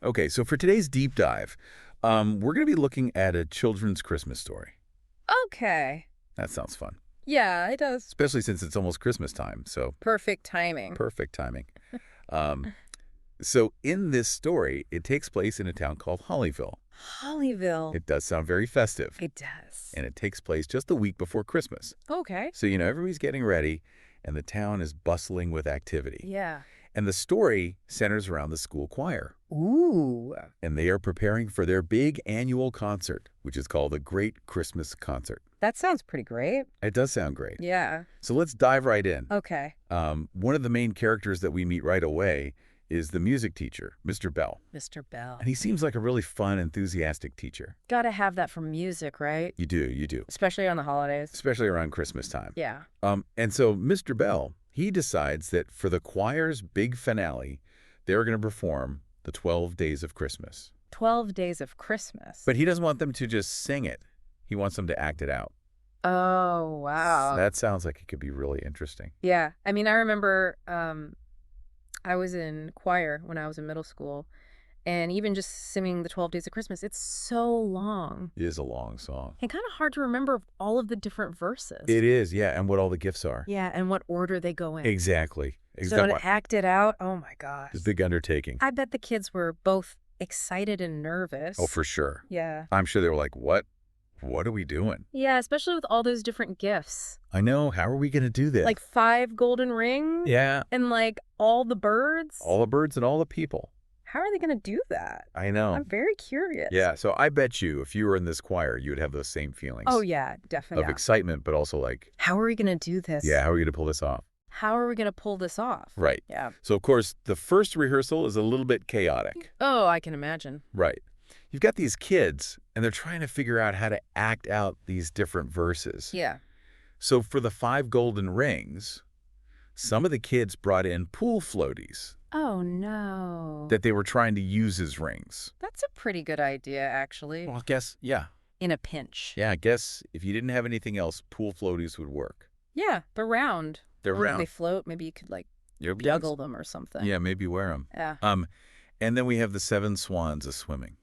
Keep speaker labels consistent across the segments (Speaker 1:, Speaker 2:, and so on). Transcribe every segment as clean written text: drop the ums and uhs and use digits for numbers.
Speaker 1: Okay, so for today's deep dive, we're going to be looking at a children's Christmas story.
Speaker 2: Okay.
Speaker 1: That sounds fun,
Speaker 2: Yeah, it does.
Speaker 1: especially since it's almost Christmas time, so
Speaker 2: Perfect timing.
Speaker 1: perfect timing. Um, so in this story, it takes place in a town called Hollyville.
Speaker 2: Hollyville.
Speaker 1: It does sound very festive,
Speaker 2: It does.
Speaker 1: and it takes place just a week before Christmas.
Speaker 2: Okay.
Speaker 1: So, everybody's getting ready, and the town is bustling with activity.
Speaker 2: Yeah.
Speaker 1: And the story centers around the school choir.
Speaker 2: Ooh.
Speaker 1: And they are preparing for their big annual concert, which is called the Great Christmas Concert.
Speaker 2: That sounds pretty great.
Speaker 1: It does sound great.
Speaker 2: Yeah.
Speaker 1: So let's dive right in.
Speaker 2: Okay.
Speaker 1: One of the main characters that we meet right away is the music teacher, Mr. Bell.
Speaker 2: Mr. Bell.
Speaker 1: And he seems like a really fun, enthusiastic teacher.
Speaker 2: Gotta have that for music, right?
Speaker 1: You do.
Speaker 2: Especially on the holidays.
Speaker 1: Especially around Christmas time.
Speaker 2: Yeah.
Speaker 1: And so Mr. Bell, he decides that for the choir's big finale, they're going to perform the 12 Days of Christmas.
Speaker 2: 12 Days of Christmas.
Speaker 1: But he doesn't want them to just sing it. He wants them to act it out.
Speaker 2: Oh, wow.
Speaker 1: That sounds like it could be really interesting.
Speaker 2: Yeah. I mean, I remember I was in choir when I was in middle school, and even just singing the 12 Days of Christmas, it's so long.
Speaker 1: It is a long song.
Speaker 2: And kind of hard to remember all of the different verses.
Speaker 1: It is, yeah, and what all the gifts are.
Speaker 2: Yeah, and what order they go in.
Speaker 1: Exactly.
Speaker 2: So to act it out, oh my gosh.
Speaker 1: It's a big undertaking.
Speaker 2: I bet the kids were both excited and nervous.
Speaker 1: Oh, for sure.
Speaker 2: Yeah.
Speaker 1: I'm sure they were like, what? What are we doing?
Speaker 2: Yeah, especially with all those different gifts.
Speaker 1: I know. How are we going to do this?
Speaker 2: Like 5 golden rings?
Speaker 1: Yeah.
Speaker 2: And like all the birds?
Speaker 1: All the birds and all the people.
Speaker 2: How are they going to do that?
Speaker 1: I know.
Speaker 2: I'm very curious.
Speaker 1: Yeah, so I bet you if you were in this choir, you would have those same feelings.
Speaker 2: Oh, yeah, definitely.
Speaker 1: Of excitement, but also like,
Speaker 2: how are we going to do this?
Speaker 1: yeah, how are we going to pull this off?
Speaker 2: How are we going to pull this off?
Speaker 1: Right.
Speaker 2: Yeah.
Speaker 1: So, of course, the first rehearsal is a little bit chaotic.
Speaker 2: Oh, I can imagine.
Speaker 1: Right. You've got these kids, and they're trying to figure out how to act out these different verses.
Speaker 2: Yeah.
Speaker 1: So for the 5 golden rings, some of the kids brought in pool floaties
Speaker 2: Oh, no.
Speaker 1: that they were trying to use as rings.
Speaker 2: That's a pretty good idea, actually.
Speaker 1: Well, I guess, yeah.
Speaker 2: In a pinch.
Speaker 1: Yeah, I guess if you didn't have anything else, pool floaties would work.
Speaker 2: Yeah, they're round.
Speaker 1: They're
Speaker 2: Or
Speaker 1: round.
Speaker 2: They float. Maybe you could, like,
Speaker 1: You're
Speaker 2: juggle them or something.
Speaker 1: Yeah, maybe wear them.
Speaker 2: Yeah.
Speaker 1: And then we have the 7 swans a swimming.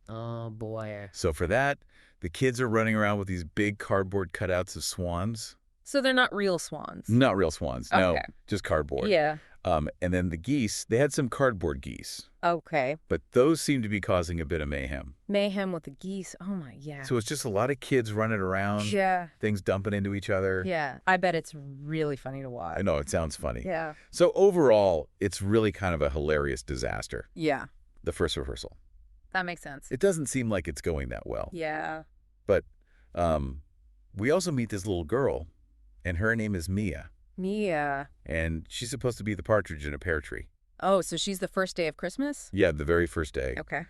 Speaker 2: Oh, boy.
Speaker 1: So for that, the kids are running around with these big cardboard cutouts of swans.
Speaker 2: So they're not real swans?
Speaker 1: Not real swans, no,
Speaker 2: Okay.
Speaker 1: just cardboard.
Speaker 2: Yeah.
Speaker 1: And then the geese, they had some cardboard geese,
Speaker 2: Okay.
Speaker 1: but those seem to be causing a bit of mayhem.
Speaker 2: Mayhem with the geese. Oh, my, yeah.
Speaker 1: So it's just a lot of kids running around,
Speaker 2: Yeah.
Speaker 1: things dumping into each other.
Speaker 2: Yeah. I bet it's really funny to watch.
Speaker 1: I know, it sounds funny.
Speaker 2: Yeah.
Speaker 1: So overall, it's really kind of a hilarious disaster,
Speaker 2: Yeah.
Speaker 1: the first rehearsal.
Speaker 2: That makes sense.
Speaker 1: It doesn't seem like it's going that well.
Speaker 2: Yeah.
Speaker 1: But we also meet this little girl, and her name is Mia.
Speaker 2: Mia.
Speaker 1: And she's supposed to be the partridge in a pear tree.
Speaker 2: Oh, so she's the first day of Christmas?
Speaker 1: Yeah, the very first day.
Speaker 2: Okay.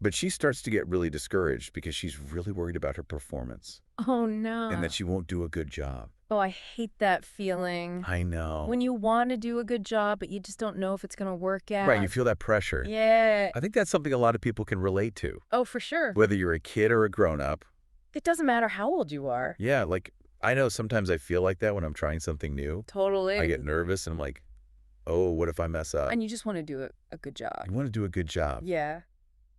Speaker 1: But she starts to get really discouraged because she's really worried about her performance
Speaker 2: Oh, no.
Speaker 1: and that she won't do a good job.
Speaker 2: Oh, I hate that feeling.
Speaker 1: I know.
Speaker 2: When you want to do a good job, but you just don't know if it's going to work out.
Speaker 1: Right, you feel that pressure.
Speaker 2: Yeah.
Speaker 1: I think that's something a lot of people can relate to,
Speaker 2: Oh, for sure.
Speaker 1: whether you're a kid or a grown-up.
Speaker 2: It doesn't matter how old you are.
Speaker 1: Yeah, like, I know sometimes I feel like that when I'm trying something new.
Speaker 2: Totally.
Speaker 1: I get nervous and I'm like, oh, what if I mess up?
Speaker 2: And you just want to do a good job.
Speaker 1: You want to do a good job,
Speaker 2: Yeah.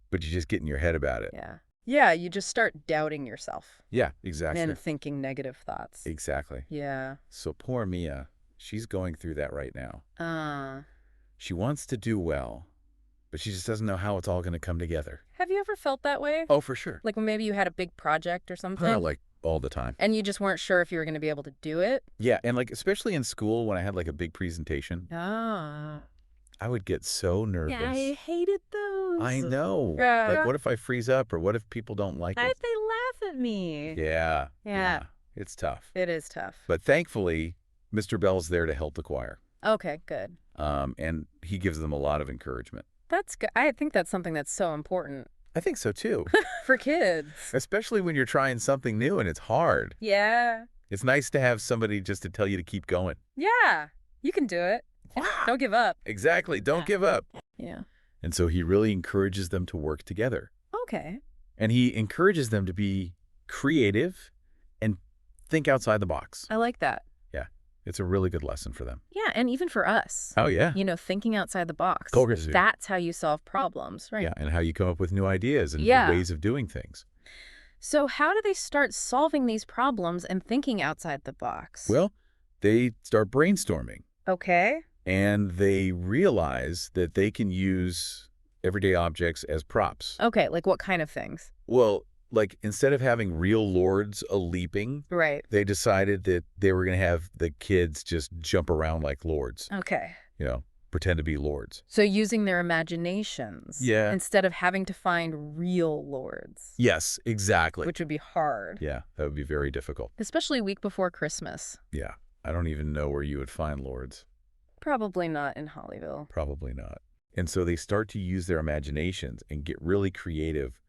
Speaker 1: but you just get in your head about it.
Speaker 2: Yeah. Yeah, you just start doubting yourself
Speaker 1: Yeah, exactly.
Speaker 2: and thinking negative thoughts.
Speaker 1: Exactly.
Speaker 2: Yeah.
Speaker 1: So poor Mia, she's going through that right now. She wants to do well, but she just doesn't know how it's all going to come together.
Speaker 2: Have you ever felt that way?
Speaker 1: Oh, for sure.
Speaker 2: Like when maybe you had a big project or something?
Speaker 1: Like all the time.
Speaker 2: And you just weren't sure if you were going to be able to do it?
Speaker 1: Yeah, and like especially in school when I had like a big presentation,
Speaker 2: Ah.
Speaker 1: I would get so nervous.
Speaker 2: Yeah, I hated those.
Speaker 1: I know.
Speaker 2: Yeah.
Speaker 1: Like what if I freeze up or what if people don't like
Speaker 2: They
Speaker 1: it?
Speaker 2: laugh at me.
Speaker 1: Yeah.
Speaker 2: Yeah.
Speaker 1: It's tough.
Speaker 2: It is tough.
Speaker 1: But thankfully, Mr. Bell's there to help the choir.
Speaker 2: Okay, good.
Speaker 1: And he gives them a lot of encouragement.
Speaker 2: That's good. I think that's something that's so important
Speaker 1: I think so too.
Speaker 2: for kids.
Speaker 1: Especially when you're trying something new and it's hard.
Speaker 2: Yeah.
Speaker 1: It's nice to have somebody just to tell you to keep going.
Speaker 2: Yeah. You can do it. Don't give up.
Speaker 1: Exactly. Don't
Speaker 2: Yeah.
Speaker 1: give up.
Speaker 2: Yeah.
Speaker 1: And so he really encourages them to work together.
Speaker 2: Okay.
Speaker 1: And he encourages them to be creative and think outside the box.
Speaker 2: I like that.
Speaker 1: Yeah. It's a really good lesson for them.
Speaker 2: Yeah, and even for us.
Speaker 1: Oh, yeah.
Speaker 2: You know, thinking outside the box.
Speaker 1: Course.
Speaker 2: That's how you solve problems, right?
Speaker 1: Yeah, and how you come up with new ideas and new ways of doing things.
Speaker 2: So how do they start solving these problems and thinking outside the box?
Speaker 1: Well, they start brainstorming.
Speaker 2: Okay.
Speaker 1: And they realize that they can use everyday objects as props.
Speaker 2: Okay, like what kind of things?
Speaker 1: Well, like instead of having real lords a-leaping,
Speaker 2: Right.
Speaker 1: they decided that they were going to have the kids just jump around like lords.
Speaker 2: Okay.
Speaker 1: You know, pretend to be lords.
Speaker 2: So using their imaginations.
Speaker 1: Yeah.
Speaker 2: Instead of having to find real lords.
Speaker 1: Yes, exactly.
Speaker 2: Which would be hard.
Speaker 1: Yeah, that would be very difficult.
Speaker 2: Especially a week before Christmas.
Speaker 1: Yeah, I don't even know where you would find lords.
Speaker 2: Probably not in Hollyville.
Speaker 1: Probably not. And so they start to use their imaginations and get really creative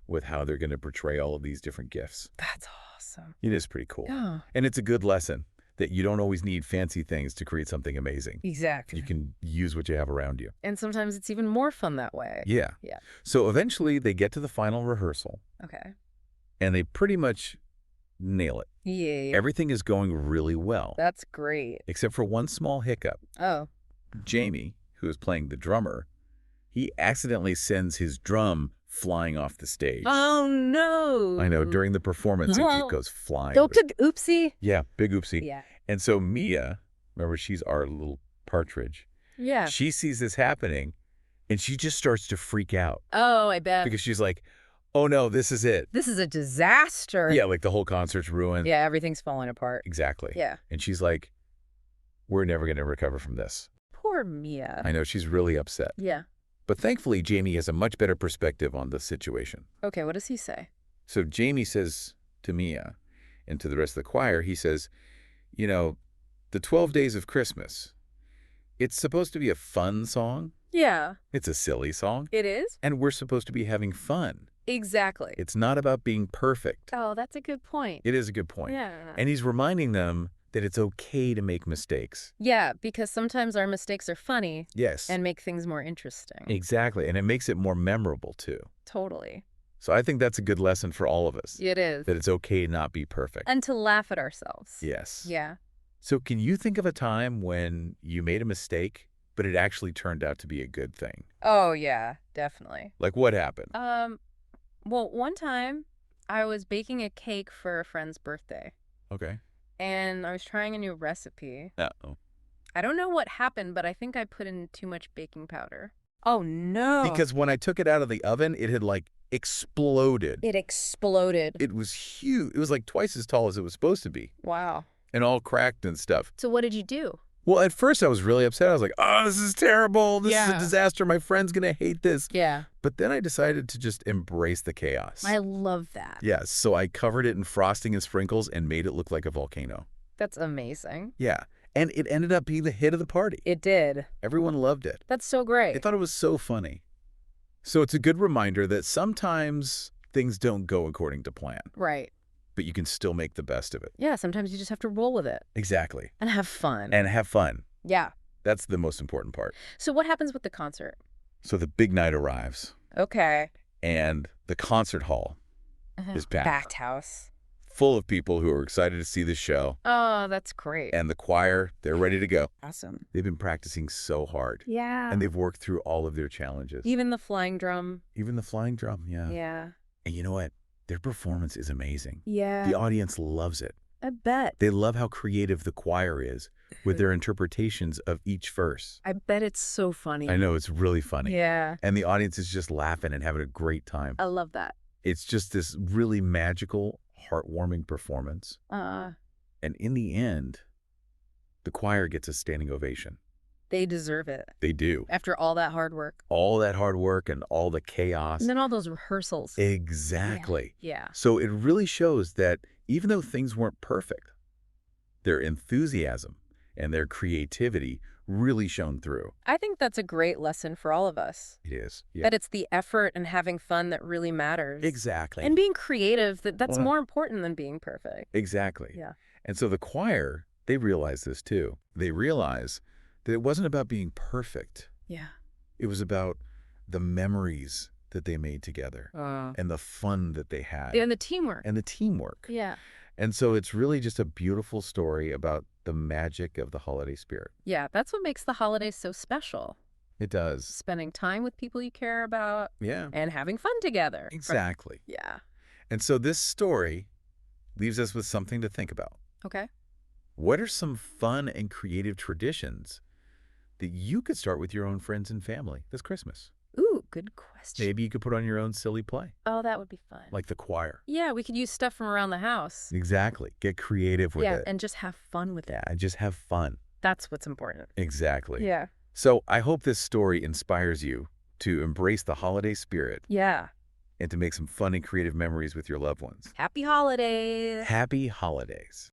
Speaker 1: with how they're going to portray all of these different gifts.
Speaker 2: That's awesome.
Speaker 1: It is pretty cool.
Speaker 2: Yeah.
Speaker 1: And it's a good lesson that you don't always need fancy things to create something amazing.
Speaker 2: Exactly.
Speaker 1: You can use what you have around you.
Speaker 2: And sometimes it's even more fun that way.
Speaker 1: Yeah.
Speaker 2: Yeah.
Speaker 1: So eventually they get to the final rehearsal.
Speaker 2: Okay.
Speaker 1: And they pretty much nail it.
Speaker 2: Yeah.
Speaker 1: Everything is going really well.
Speaker 2: That's great.
Speaker 1: Except for one small hiccup.
Speaker 2: Oh.
Speaker 1: Jamie, who is playing the drummer, he accidentally sends his drum flying off the stage.
Speaker 2: Oh, no.
Speaker 1: I know. During the performance, it goes flying.
Speaker 2: Oopsie.
Speaker 1: Yeah, big oopsie.
Speaker 2: Yeah.
Speaker 1: And so Mia, remember, she's our little partridge.
Speaker 2: Yeah.
Speaker 1: She sees this happening, and she just starts to freak out.
Speaker 2: Oh, I bet.
Speaker 1: Because she's like, oh, no, this is it.
Speaker 2: This is a disaster.
Speaker 1: Yeah, like the whole concert's ruined.
Speaker 2: Yeah, everything's falling apart.
Speaker 1: Exactly.
Speaker 2: Yeah.
Speaker 1: And she's like, we're never going to recover from this.
Speaker 2: Poor Mia.
Speaker 1: I know, she's really upset.
Speaker 2: Yeah.
Speaker 1: But thankfully, Jamie has a much better perspective on the situation.
Speaker 2: Okay, what does he say?
Speaker 1: So Jamie says to Mia and to the rest of the choir, he says, you know, the 12 Days of Christmas, it's supposed to be a fun song.
Speaker 2: Yeah.
Speaker 1: It's a silly song.
Speaker 2: It is?
Speaker 1: And we're supposed to be having fun.
Speaker 2: Exactly.
Speaker 1: It's not about being perfect.
Speaker 2: Oh, that's a good point.
Speaker 1: It is a good point.
Speaker 2: Yeah.
Speaker 1: And he's reminding them that it's okay to make mistakes.
Speaker 2: Yeah, because sometimes our mistakes are funny.
Speaker 1: Yes.
Speaker 2: And make things more interesting.
Speaker 1: Exactly. And it makes it more memorable, too.
Speaker 2: Totally.
Speaker 1: So I think that's a good lesson for all of us.
Speaker 2: It is.
Speaker 1: That it's okay to not be perfect.
Speaker 2: And to laugh at ourselves.
Speaker 1: Yes.
Speaker 2: Yeah.
Speaker 1: So can you think of a time when you made a mistake, but it actually turned out to be a good thing?
Speaker 2: Oh, yeah, definitely.
Speaker 1: Like what happened?
Speaker 2: Well, one time I was baking a cake for a friend's birthday.
Speaker 1: Okay.
Speaker 2: And I was trying a new recipe.
Speaker 1: Uh-oh.
Speaker 2: I don't know what happened, but I think I put in too much baking powder. Oh, no.
Speaker 1: Because when I took it out of the oven, it had like exploded.
Speaker 2: It exploded.
Speaker 1: It was huge. It was like twice as tall as it was supposed to be.
Speaker 2: Wow.
Speaker 1: And all cracked and stuff.
Speaker 2: So what did you do?
Speaker 1: Well, at first I was really upset. I was like, oh, this is terrible. This is
Speaker 2: Yeah.
Speaker 1: a disaster. My friend's going to hate this.
Speaker 2: Yeah.
Speaker 1: But then I decided to just embrace the chaos.
Speaker 2: I love that.
Speaker 1: Yes. So I covered it in frosting and sprinkles and made it look like a volcano.
Speaker 2: That's amazing.
Speaker 1: Yeah. And it ended up being the hit of the party.
Speaker 2: It did.
Speaker 1: Everyone loved it.
Speaker 2: That's so great.
Speaker 1: They thought it was so funny. So it's a good reminder that sometimes things don't go according to plan.
Speaker 2: Right.
Speaker 1: But you can still make the best of it.
Speaker 2: Yeah, sometimes you just have to roll with it.
Speaker 1: Exactly.
Speaker 2: And have fun.
Speaker 1: And have fun.
Speaker 2: Yeah.
Speaker 1: That's the most important part.
Speaker 2: So what happens with the concert?
Speaker 1: So the big night arrives.
Speaker 2: Okay.
Speaker 1: And the concert hall is packed.
Speaker 2: Packed house.
Speaker 1: Full of people who are excited to see the show.
Speaker 2: Oh, that's great.
Speaker 1: And the choir, they're ready to go.
Speaker 2: Awesome.
Speaker 1: They've been practicing so hard.
Speaker 2: Yeah.
Speaker 1: And they've worked through all of their challenges.
Speaker 2: Even the flying drum.
Speaker 1: Even the flying drum, yeah.
Speaker 2: Yeah.
Speaker 1: And you know what? Their performance is amazing.
Speaker 2: Yeah.
Speaker 1: The audience loves it.
Speaker 2: I bet.
Speaker 1: They love how creative the choir is with their interpretations of each verse.
Speaker 2: I bet it's so funny.
Speaker 1: I know, it's really funny.
Speaker 2: Yeah.
Speaker 1: And the audience is just laughing and having a great time.
Speaker 2: I love that.
Speaker 1: It's just this really magical, heartwarming performance. And in the end, the choir gets a standing ovation.
Speaker 2: They deserve it.
Speaker 1: They do.
Speaker 2: After all that hard work.
Speaker 1: All that hard work and all the chaos.
Speaker 2: And then all those rehearsals.
Speaker 1: Exactly.
Speaker 2: Yeah.
Speaker 1: So it really shows that even though things weren't perfect, their enthusiasm and their creativity really shone through.
Speaker 2: I think that's a great lesson for all of us.
Speaker 1: It is. Yeah.
Speaker 2: That it's the effort and having fun that really matters.
Speaker 1: Exactly.
Speaker 2: And being creative, that's more important than being perfect.
Speaker 1: Exactly.
Speaker 2: Yeah.
Speaker 1: And so the choir, they realize this too. They realize that it wasn't about being perfect.
Speaker 2: Yeah.
Speaker 1: It was about the memories that they made together and the fun that they had.
Speaker 2: And the teamwork.
Speaker 1: And the teamwork.
Speaker 2: Yeah.
Speaker 1: And so it's really just a beautiful story about the magic of the holiday spirit.
Speaker 2: Yeah, that's what makes the holidays so special.
Speaker 1: It does.
Speaker 2: Spending time with people you care about
Speaker 1: Yeah,
Speaker 2: and having fun together.
Speaker 1: exactly.
Speaker 2: Yeah.
Speaker 1: And so this story leaves us with something to think about.
Speaker 2: Okay.
Speaker 1: What are some fun and creative traditions that you could start with your own friends and family this Christmas?
Speaker 2: Ooh, good question.
Speaker 1: Maybe you could put on your own silly play,
Speaker 2: Oh, that would be fun.
Speaker 1: like the choir.
Speaker 2: Yeah, we could use stuff from around the house.
Speaker 1: Exactly. Get creative with
Speaker 2: Yeah,
Speaker 1: it.
Speaker 2: and just have fun with it.
Speaker 1: Yeah, and just have fun.
Speaker 2: That's what's important.
Speaker 1: Exactly.
Speaker 2: Yeah.
Speaker 1: So I hope this story inspires you to embrace the holiday spirit
Speaker 2: Yeah.
Speaker 1: and to make some fun and creative memories with your loved ones.
Speaker 2: Happy holidays.
Speaker 1: Happy holidays.